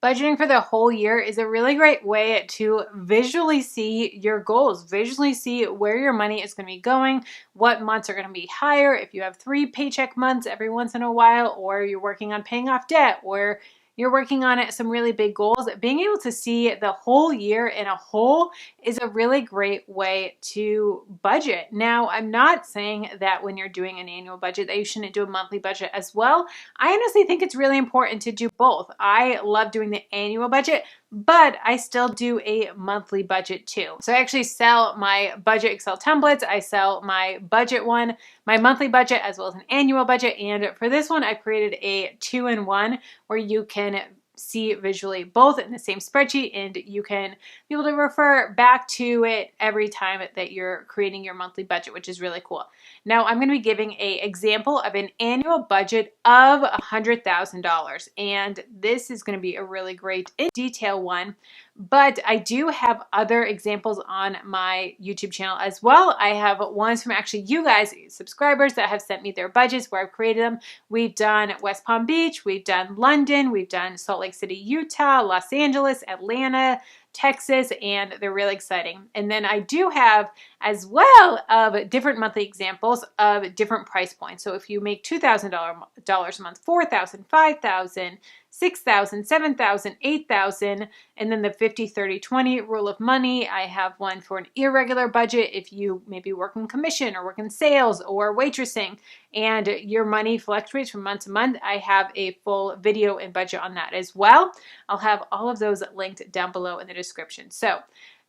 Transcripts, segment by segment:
Budgeting for the whole year is a really great way to visually see your goals, visually see where your money is going to be going, what months are going to be higher. If you have 3 paycheck months every once in a while, or you're working on paying off debt, or you're working on some really big goals, being able to see the whole year in a whole is a really great way to budget. Now, I'm not saying that when you're doing an annual budget that you shouldn't do a monthly budget as well. I honestly think it's really important to do both. I love doing the annual budget, but I still do a monthly budget too. So I actually sell my budget Excel templates. I sell my budget one, my monthly budget, as well as an annual budget. And for this one, I created a 2-in-1 where you can see visually both in the same spreadsheet, and you can be able to refer back to it every time that you're creating your monthly budget, which is really cool. Now I'm going to be giving an example of an annual budget of $100,000, and this is going to be a really great in detail one. But I do have other examples on my YouTube channel as well. I have ones from actually you guys, subscribers, that have sent me their budgets where I've created them. We've done West Palm Beach, we've done London, we've done Salt Lake City, Utah, Los Angeles, Atlanta, Texas, and they're really exciting. And then I do have as well of different monthly examples of different price points. So if you make $2,000 a month, $4,000, $5,000, $6,000, $7,000, $8,000, and then the 50-30-20 rule of money. I have one for an irregular budget if you maybe work in commission or work in sales or waitressing and your money fluctuates from month to month. I have a full video and budget on that as well. I'll have all of those linked down below in the description. So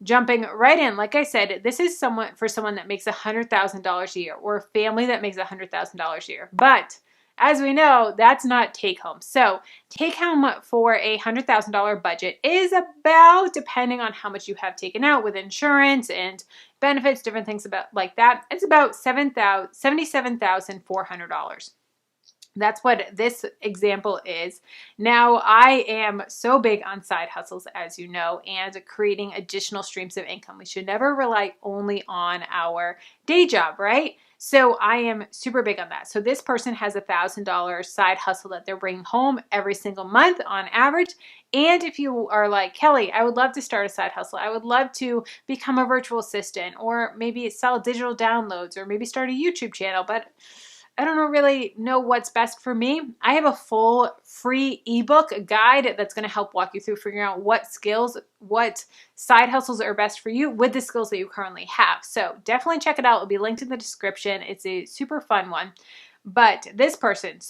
jumping right in, like I said, this is for someone that makes $100,000 a year, or a family that makes $100,000 a year. But as we know, that's not take home. So take home for a $100,000 budget is about, depending on how much you have taken out with insurance and benefits, different things like that, it's about $77,400. That's what this example is. Now, I am so big on side hustles, as you know, and creating additional streams of income. We should never rely only on our day job, right? So I am super big on that. So this person has $1,000 side hustle that they're bringing home every single month on average. And if you are like, Kelly, I would love to start a side hustle. I would love to become a virtual assistant, or maybe sell digital downloads, or maybe start a YouTube channel, but I don't really know what's best for me. I have a full free ebook guide that's going to help walk you through figuring out what skills, what side hustles are best for you with the skills that you currently have. So definitely check it out. It'll be linked in the description. It's a super fun one. But this person,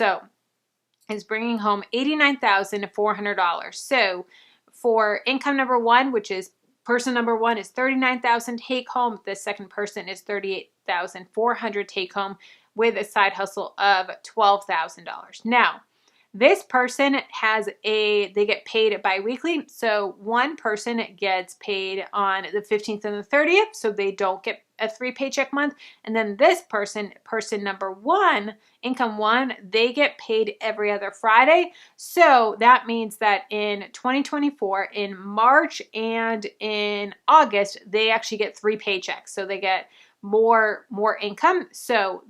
is bringing home $89,400. So for income number one, which is person number one, is $39,000 take home. The second person is $38,400 take home, with a side hustle of $12,000. Now, this person they get paid bi-weekly. So one person gets paid on the 15th and the 30th, so they don't get a 3 paycheck month. And then this person number one, income one, they get paid every other Friday. So that means that in 2024, in March and in August, they actually get 3 paychecks. So they get more income. So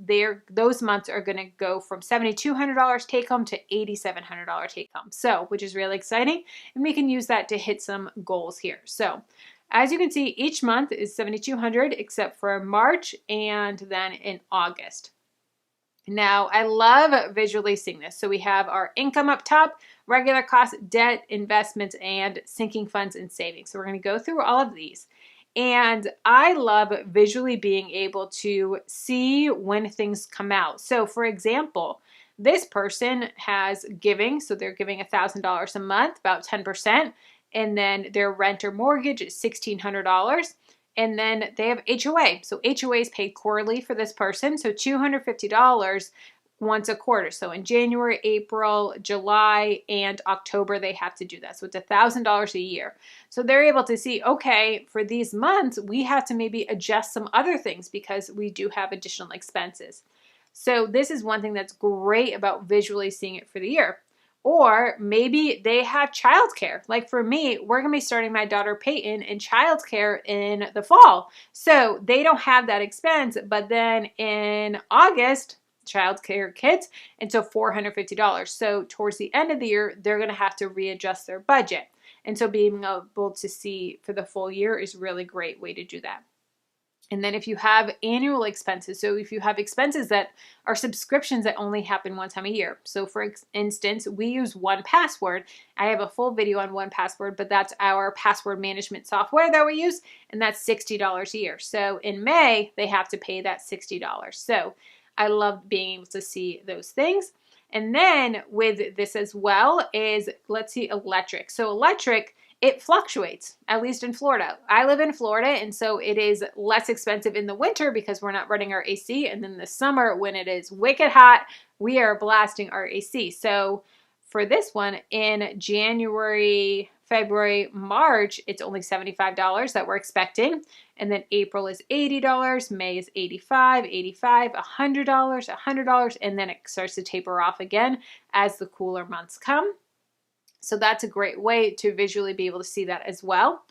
those months are going to go from $7,200 take home to $8,700 take home. So, which is really exciting, and we can use that to hit some goals here. So as you can see, each month is $7,200 except for March and then in August. Now, I love visually seeing this. So we have our income up top, regular costs, debt, investments, and sinking funds and savings. So we're going to go through all of these. And I love visually being able to see when things come out. So for example, this person has giving, so they're giving $1,000 a month, about 10%, and then their rent or mortgage is $1,600. And then they have HOA. So HOA is paid quarterly for this person, so $250 once a quarter. So in January, April, July, and October, they have to do that. So it's $1,000 a year. So they're able to see, okay, for these months, we have to maybe adjust some other things because we do have additional expenses. So this is one thing that's great about visually seeing it for the year. Or maybe they have childcare. Like for me, we're going to be starting my daughter Peyton in childcare in the fall. So they don't have that expense, but then in August, childcare kids, and so $450. So towards the end of the year, they're going to have to readjust their budget. And so being able to see for the full year is a really great way to do that. And then if you have annual expenses, so if you have expenses that are subscriptions that only happen one time a year. So for instance, we use 1Password. I have a full video on 1Password, but that's our password management software that we use, and that's $60 a year. So in May, they have to pay that $60. So I love being able to see those things. And then with this as well is, let's see, electric. So electric, it fluctuates, at least in Florida. I live in Florida, and so it is less expensive in the winter because we're not running our AC. And then the summer, when it is wicked hot, we are blasting our AC. So for this one, in January, February, March, it's only $75 that we're expecting. And then April is $80, May is $85, $100, $100, and then it starts to taper off again as the cooler months come. So that's a great way to visually be able to see that as well.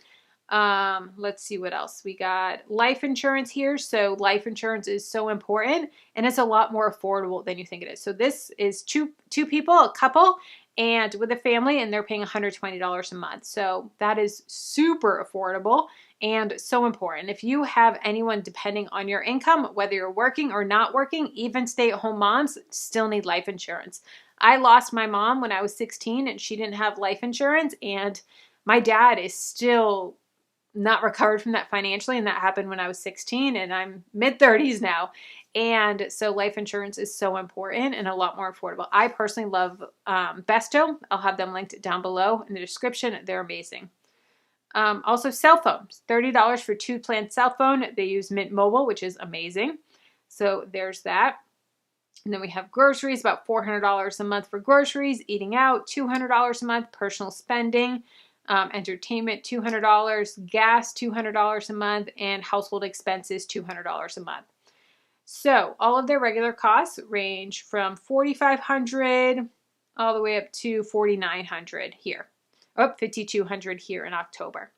Let's see what else. We got life insurance here. So life insurance is so important, and it's a lot more affordable than you think it is. So this is two people, a couple, and with a family, and they're paying $120 a month. So that is super affordable and so important. If you have anyone depending on your income, whether you're working or not working, even stay-at-home moms still need life insurance. I lost my mom when I was 16 and she didn't have life insurance, and my dad is still not recovered from that financially, and that happened when I was 16 and I'm mid-30s now. And so life insurance is so important and a lot more affordable. I personally love Besto. I'll have them linked down below in the description. They're amazing. Also cell phones, $30 for 2-plan cell phone. They use Mint Mobile, which is amazing. So there's that. And then we have groceries, about $400 a month for groceries, eating out, $200 a month, personal spending, entertainment, $200, gas, $200 a month, and household expenses, $200 a month. So all of their regular costs range from $4,500 all the way up to $4,900 here. Oh, $5,200 here in October.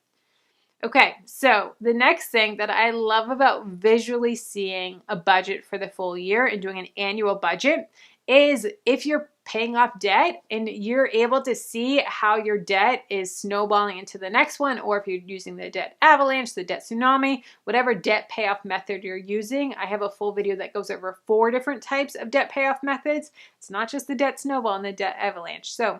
Okay, so the next thing that I love about visually seeing a budget for the full year and doing an annual budget is if you're paying off debt and you're able to see how your debt is snowballing into the next one, or if you're using the debt avalanche, the debt tsunami, whatever debt payoff method you're using. I have a full video that goes over 4 different types of debt payoff methods. It's not just the debt snowball and the debt avalanche. So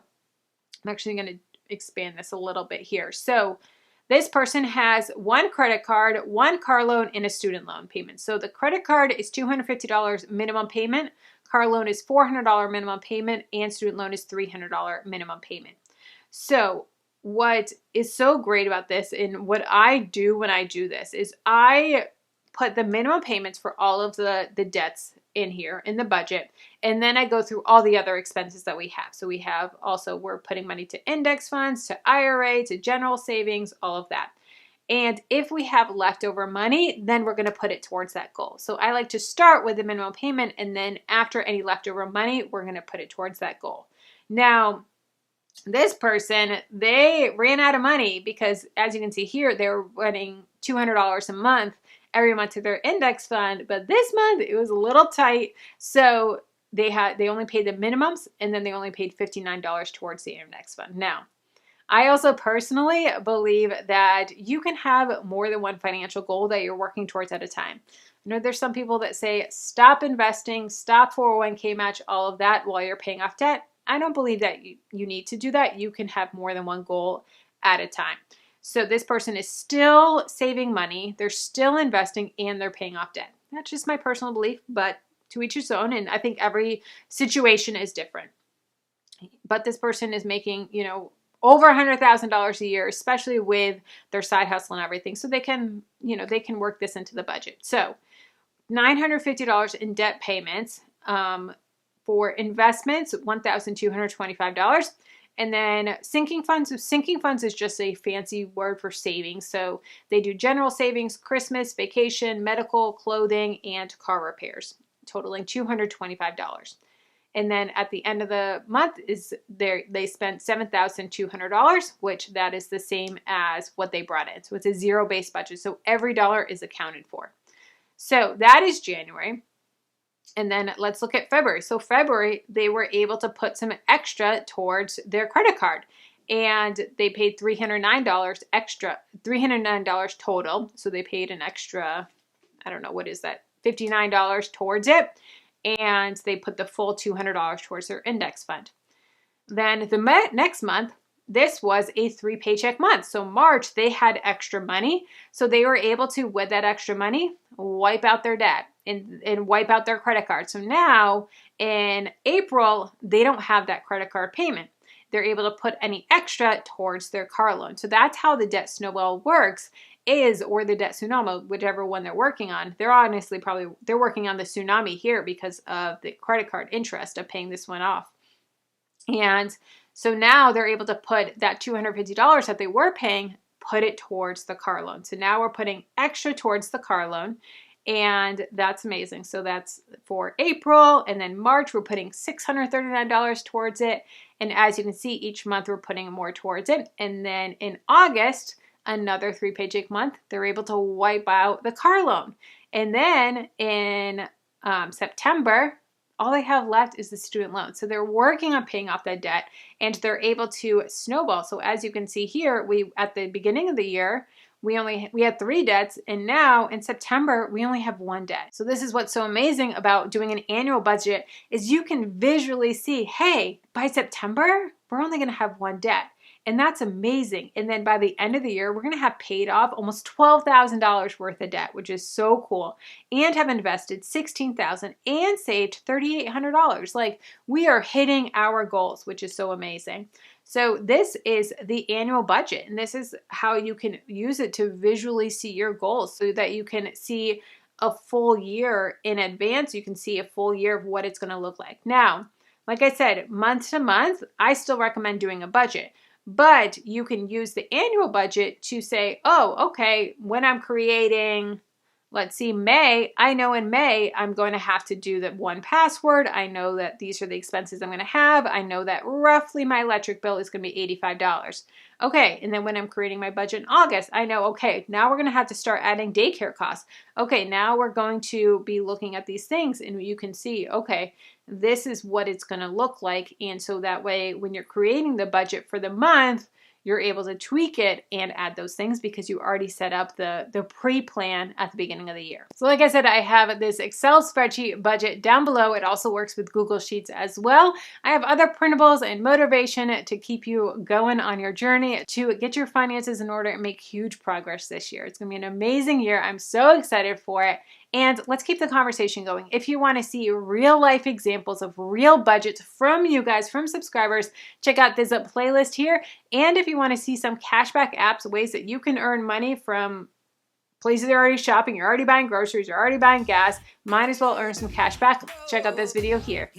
I'm actually going to expand this a little bit here. So this person has 1 credit card, 1 car loan, and a student loan payment. So the credit card is $250 minimum payment, car loan is $400 minimum payment, and student loan is $300 minimum payment. So what is so great about this, and what I do when I do this, is I put the minimum payments for all of the debts in here in the budget, and then I go through all the other expenses that we have. So we have also, we're putting money to index funds, to IRA, to general savings, all of that. And if we have leftover money, then we're going to put it towards that goal. So I like to start with the minimum payment, and then after any leftover money, we're going to put it towards that goal. Now, this person, they ran out of money because, as you can see here, they're running $200 a month every month to their index fund, but this month it was a little tight, so they only paid the minimums, and then they only paid $59 towards the index fund. Now, I also personally believe that you can have more than one financial goal that you're working towards at a time. I know there's some people that say stop investing, stop 401k match, all of that while you're paying off debt. I don't believe that you need to do that. You can have more than one goal at a time. So this person is still saving money, they're still investing, and they're paying off debt. That's just my personal belief, but to each his own, and I think every situation is different. But this person is making, over $100,000 a year, especially with their side hustle and everything. So they can, they can work this into the budget. So $950 in debt payments, for investments, $1,225. And then sinking funds. Sinking funds is just a fancy word for savings. So they do general savings, Christmas, vacation, medical, clothing, and car repairs, totaling $225. And then at the end of the month they spent $7,200, which that is the same as what they brought in. So it's a zero-based budget. So every dollar is accounted for. So that is January. And then let's look at February. So February, they were able to put some extra towards their credit card. And they paid $309 extra, $309 total. So they paid an extra, I don't know, what is that? $59 towards it. And they put the full $200 towards their index fund. Then the next month, this was a 3-paycheck month. So March, they had extra money. So they were able to, with that extra money, wipe out their debt and wipe out their credit card. So now in April, they don't have that credit card payment. They're able to put any extra towards their car loan. So that's how the debt snowball works, or the debt tsunami, whichever one they're working on. They're honestly they're working on the tsunami here because of the credit card interest of paying this one off. And so now they're able to put that $250 that they were paying, put it towards the car loan. So now we're putting extra towards the car loan, and that's amazing. So that's for April, and then March we're putting $639 towards it. And as you can see, each month we're putting more towards it. And then in August, another 3-paycheck month, they're able to wipe out the car loan. And then in September, all they have left is the student loan. So they're working on paying off that debt, and they're able to snowball. So as you can see here, at the beginning of the year, we had 3 debts, and now in September, we only have 1 debt. So this is what's so amazing about doing an annual budget is you can visually see, hey, by September, we're only gonna have 1 debt. And that's amazing. And then by the end of the year, we're going to have paid off almost $12,000 worth of debt, which is so cool, and have invested $16,000 and saved $3,800. Like, we are hitting our goals, which is so amazing. So this is the annual budget, and this is how you can use it to visually see your goals so that you can see a full year in advance. You can see a full year of what it's going to look like. Now, like I said, month to month, I still recommend doing a budget. But you can use the annual budget to say, oh, okay, when I'm creating, let's see, May, I know in May I'm going to have to do that 1Password. I know that these are the expenses I'm going to have. I know that roughly my electric bill is going to be $85. Okay, and then when I'm creating my budget in August, I know, okay, now we're going to have to start adding daycare costs. Okay, now we're going to be looking at these things, and you can see, okay, this is what it's going to look like. And so that way, when you're creating the budget for the month, you're able to tweak it and add those things because you already set up the pre-plan at the beginning of the year. So like I said, I have this Excel spreadsheet budget down below. It also works with Google Sheets as well. I have other printables and motivation to keep you going on your journey to get your finances in order and make huge progress this year. It's going to be an amazing year. I'm so excited for it. And let's keep the conversation going. If you want to see real life examples of real budgets from you guys, from subscribers, check out this playlist here. And if you want to see some cashback apps, ways that you can earn money from places you're already shopping, you're already buying groceries, you're already buying gas, might as well earn some cash back. Check out this video here.